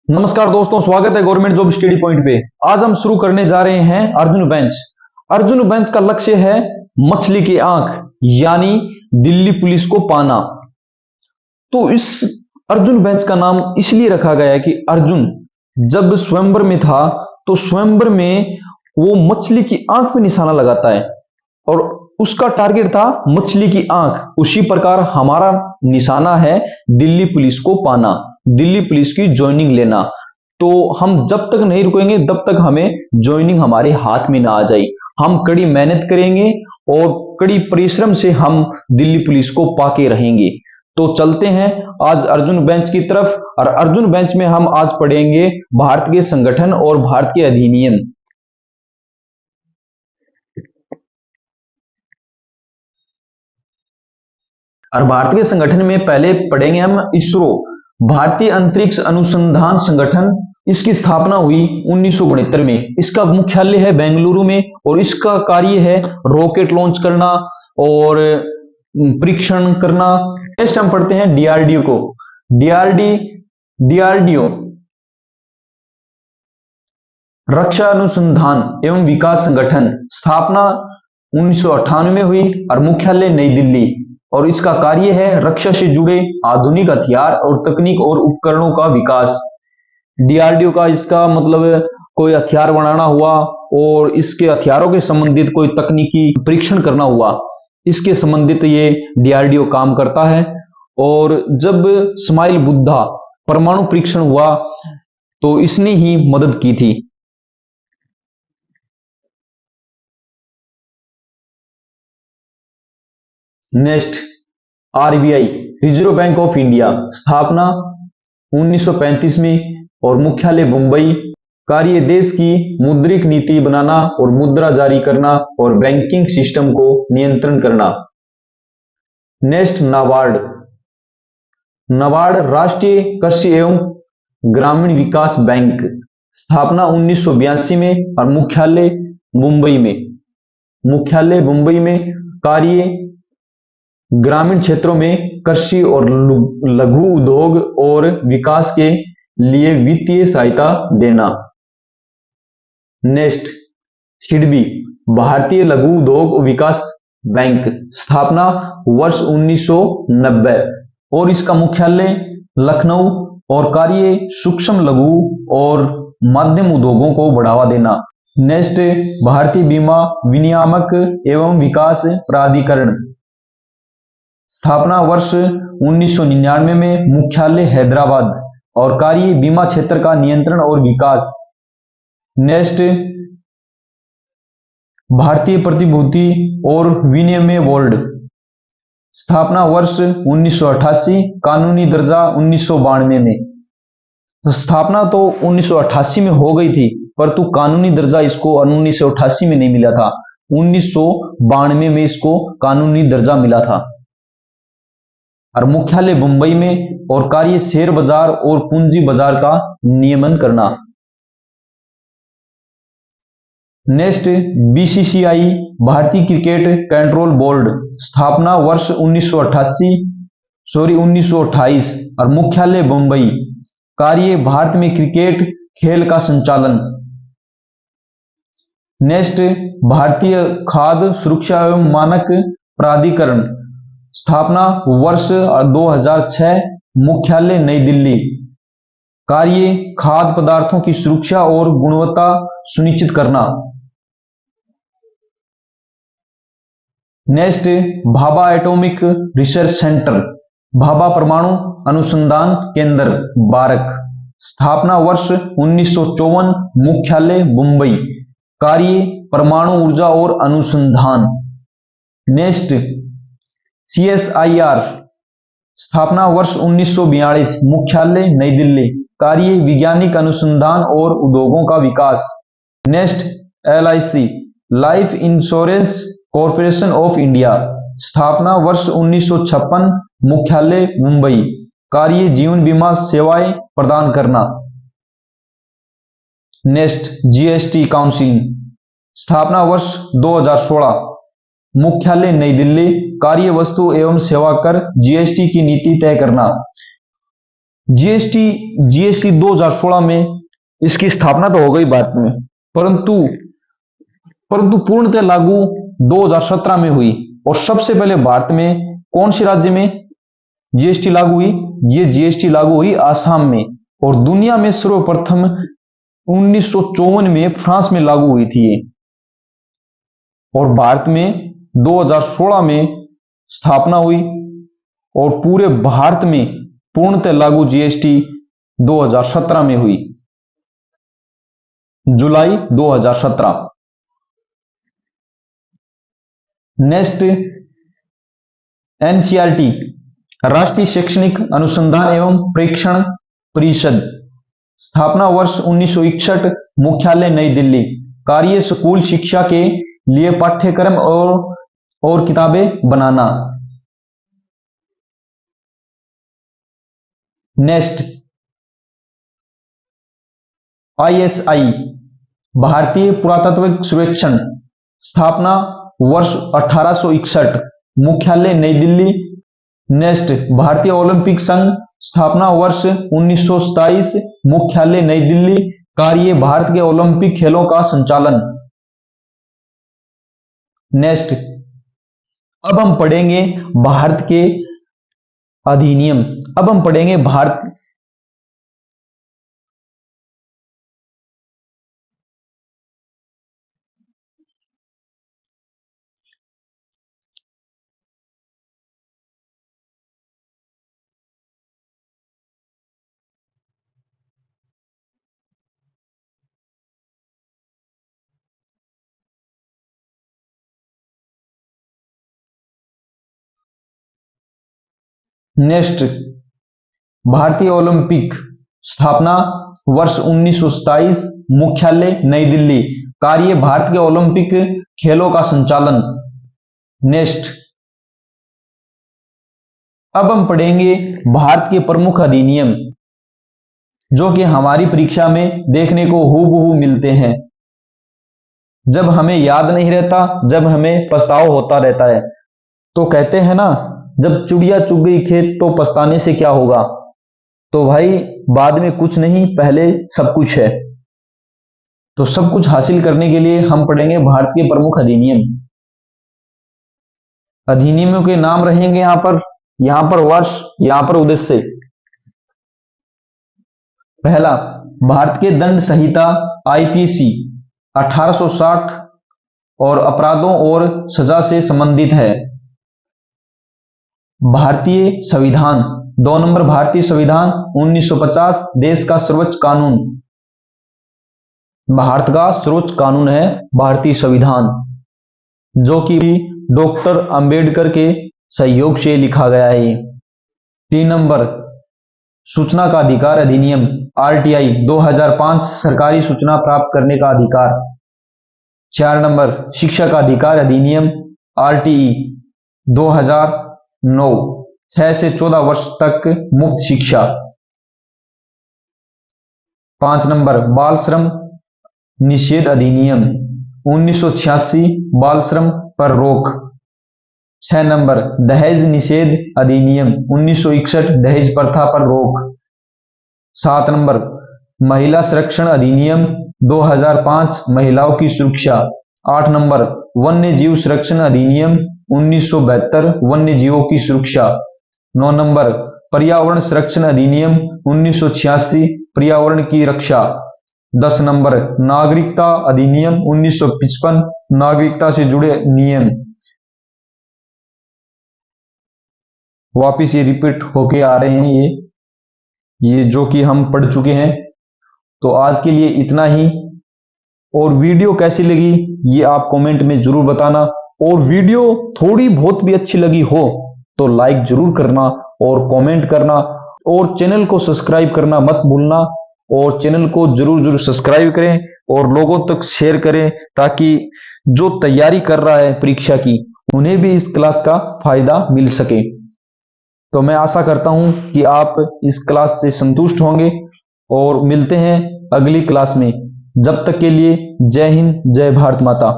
नमस्कार दोस्तों, स्वागत है गवर्नमेंट जॉब स्टडी पॉइंट पे। आज हम शुरू करने जा रहे हैं अर्जुन बेंच। अर्जुन बेंच का लक्ष्य है मछली की आंख यानी दिल्ली पुलिस को पाना। तो इस अर्जुन बेंच का नाम इसलिए रखा गया है कि अर्जुन जब स्वयंवर में था तो स्वयंवर में वो मछली की आंख पे निशाना लगाता है और उसका टारगेट था मछली की आंख। उसी प्रकार हमारा निशाना है दिल्ली पुलिस को पाना, दिल्ली पुलिस की ज्वाइनिंग लेना। तो हम जब तक नहीं रुकेंगे तब तक हमें ज्वाइनिंग हमारे हाथ में ना आ जाए। हम कड़ी मेहनत करेंगे और कड़ी परिश्रम से हम दिल्ली पुलिस को पाके रहेंगे। तो चलते हैं आज अर्जुन बेंच की तरफ, और अर्जुन बेंच में हम आज पढ़ेंगे भारत के संगठन और भारत के अधिनियम। और भारतीय संगठन में पहले पढ़ेंगे हम इसरो, भारतीय अंतरिक्ष अनुसंधान संगठन। इसकी स्थापना हुई 1969 में। इसका मुख्यालय है बेंगलुरु में और इसका कार्य है रॉकेट लॉन्च करना और परीक्षण करना। नेक्स्ट हम पढ़ते हैं डीआरडीओ को। डीआरडीओ रक्षा अनुसंधान एवं विकास संगठन, स्थापना 1998 में हुई और मुख्यालय नई दिल्ली। और इसका कार्य है रक्षा से जुड़े आधुनिक हथियार और तकनीक और उपकरणों का विकास। डीआरडीओ का इसका मतलब कोई हथियार बनाना हुआ और इसके हथियारों के संबंधित कोई तकनीकी परीक्षण करना हुआ, इसके संबंधित ये डीआरडीओ काम करता है। और जब स्माइल बुद्धा परमाणु परीक्षण हुआ तो इसने ही मदद की थी। Next RBI, reserve bank of India, स्थापना 1935 में और मुख्यालय मुंबई। कार्य देश की मौद्रिक नीति बनाना और मुद्रा जारी करना और बैंकिंग सिस्टम को नियंत्रण करना। नेक्स्ट नाबार्ड, नाबार्ड राष्ट्रीय कृषि एवं ग्रामीण विकास बैंक, स्थापना 1982 में और मुख्यालय मुंबई में। मुख्यालय मुंबई में। कार्य ग्रामीण क्षेत्रों में कृषि और लघु उद्योग और विकास के लिए वित्तीय सहायता देना। नेक्स्ट सिडबी, भारतीय लघु उद्योग विकास बैंक, स्थापना वर्ष 1990 और इसका मुख्यालय लखनऊ और कार्य सूक्ष्म लघु और मध्यम उद्योगों को बढ़ावा देना। नेक्स्ट भारतीय बीमा विनियामक एवं विकास प्राधिकरण, स्थापना वर्ष 1999 में, मुख्यालय हैदराबाद और कार्य बीमा क्षेत्र का नियंत्रण और विकास। नेक्स्ट भारतीय प्रतिभूति और विनिमय बोर्ड, स्थापना वर्ष 1988, कानूनी दर्जा 1992 में। तो स्थापना तो 1988 में हो गई थी परंतु कानूनी दर्जा इसको 1988 में नहीं मिला था, 1992 में इसको कानूनी दर्जा मिला था। और मुख्यालय मुंबई में और कार्य शेयर बाजार और पूंजी बाजार का नियमन करना। नेक्स्ट बीसीसीआई, भारतीय क्रिकेट कंट्रोल बोर्ड, स्थापना वर्ष 1928 और मुख्यालय मुंबई। कार्य भारत में क्रिकेट खेल का संचालन। नेक्स्ट भारतीय खाद्य सुरक्षा एवं मानक प्राधिकरण, स्थापना वर्ष 2006, मुख्यालय नई दिल्ली। कार्य खाद्य पदार्थों की सुरक्षा और गुणवत्ता सुनिश्चित करना। Next Bhabha atomic research centre, Bhabha परमाणु अनुसंधान केंद्र बारक, स्थापना वर्ष 1954, मुख्यालय मुंबई। कार्य परमाणु ऊर्जा और अनुसंधान। नेक्स्ट सीएसआईआर, स्थापना वर्ष 1942, मुख्यालय नई दिल्ली। कार्य वैज्ञानिक अनुसंधान और उद्योगों का विकास। Next LIC, life insurance corporation of India, स्थापना वर्ष 1956, मुख्यालय मुंबई। कार्य जीवन बीमा सेवाएं प्रदान करना। नेक्स्ट जीएसटी काउंसिल, स्थापना वर्ष 2016, मुख्यालय नई दिल्ली। कार्य वस्तु एवं सेवा कर जीएसटी की नीति तय करना। जीएसटी जीएसटी 2016 में इसकी स्थापना तो हो गई भारत में, परंतु परंतु पूर्णतः लागू 2017 में हुई। और सबसे पहले भारत में कौन से राज्य में जीएसटी लागू हुई? ये जीएसटी लागू हुई आसाम में। और दुनिया में सर्वप्रथम 1954 में फ्रांस में लागू हुई थी ये। और भारत में 2016 में स्थापना हुई और पूरे भारत में पूर्णतः लागू जीएसटी 2017 में हुई, जुलाई 2017। नेक्स्ट, एनसीईआरटी राष्ट्रीय शैक्षणिक अनुसंधान एवं प्रेक्षण परिषद, स्थापना वर्ष 1961, मुख्यालय नई दिल्ली, कार्य स्कूल शिक्षा के लिए पाठ्यक्रम और किताबें बनाना। नेक्स्ट, आईएसआई भारतीय पुरातत्व सर्वेक्षण, स्थापना वर्ष 1861, मुख्यालय नई दिल्ली। नेक्स्ट, भारतीय ओलंपिक संघ, स्थापना वर्ष 1927, मुख्यालय नई दिल्ली, कार्य भारत के ओलंपिक खेलों का संचालन। नेक्स्ट, अब हम पढ़ेंगे भारत के अधिनियम। अब हम पढ़ेंगे भारत नेक्स्ट, भारतीय ओलंपिक, स्थापना वर्ष 1927, मुख्यालय नई दिल्ली, कार्य भारत के ओलंपिक खेलों का संचालन। नेक्स्ट, अब हम पढ़ेंगे भारत के प्रमुख अधिनियम, जो कि हमारी परीक्षा में देखने को हूबहू मिलते हैं। जब हमें याद नहीं रहता, जब हमें पछतावा होता रहता है, तो कहते हैं ना, जब चिड़िया चुग गई खेत तो पछताने से क्या होगा। तो भाई बाद में कुछ नहीं, पहले सब कुछ है। तो सब कुछ हासिल करने के लिए हम पढ़ेंगे भारत के प्रमुख अधिनियम। अधिनियमों के नाम रहेंगे यहां पर वर्ष, यहां पर उद्देश्य। पहला, भारत के दंड संहिता आईपीसी 1860 और अपराधों और सजा से संबंधित है। भारतीय संविधान, 2 नंबर, भारतीय संविधान 1950, देश का सर्वोच्च कानून, भारत का सर्वोच्च कानून है भारतीय संविधान, जो कि डॉक्टर अंबेडकर के सहयोग से लिखा गया है। 3 नंबर, सूचना का अधिकार अधिनियम आरटीआई 2005, सरकारी सूचना प्राप्त करने का अधिकार। 4 नंबर, शिक्षा का अधिकार अधिनियम आरटीई 2009, 6 से 14 वर्ष तक मुफ्त शिक्षा। 5 नंबर, बाल श्रम निषेध अधिनियम 1986, बाल श्रम पर रोक। 6 नंबर, दहेज निषेध अधिनियम 1961, दहेज प्रथा पर रोक। 7 नंबर, महिला संरक्षण अधिनियम 2005, महिलाओं की सुरक्षा। 8 नंबर, वन्य जीव संरक्षण अधिनियम 1972, वन्य जीवों की सुरक्षा। 9 नंबर, पर्यावरण संरक्षण अधिनियम 1986, पर्यावरण की रक्षा। 10 नंबर, नागरिकता अधिनियम 1955, नागरिकता से जुड़े नियम। वापिस ये रिपीट होके आ रहे हैं ये जो कि हम पढ़ चुके हैं। तो आज के लिए इतना ही। और वीडियो कैसी लगी ये आप कमेंट में जरूर बताना। और वीडियो थोड़ी बहुत भी अच्छी लगी हो तो लाइक जरूर करना और कमेंट करना, और चैनल को सब्सक्राइब करना मत भूलना। और चैनल को जरूर सब्सक्राइब करें और लोगों तक शेयर करें, ताकि जो तैयारी कर रहा है परीक्षा की उन्हें भी इस क्लास का फायदा मिल सके। तो मैं आशा करता हूं कि आप इस क्लास से संतुष्ट होंगे, और मिलते हैं अगली क्लास में। जब तक के लिए जय हिंद, जय भारत माता।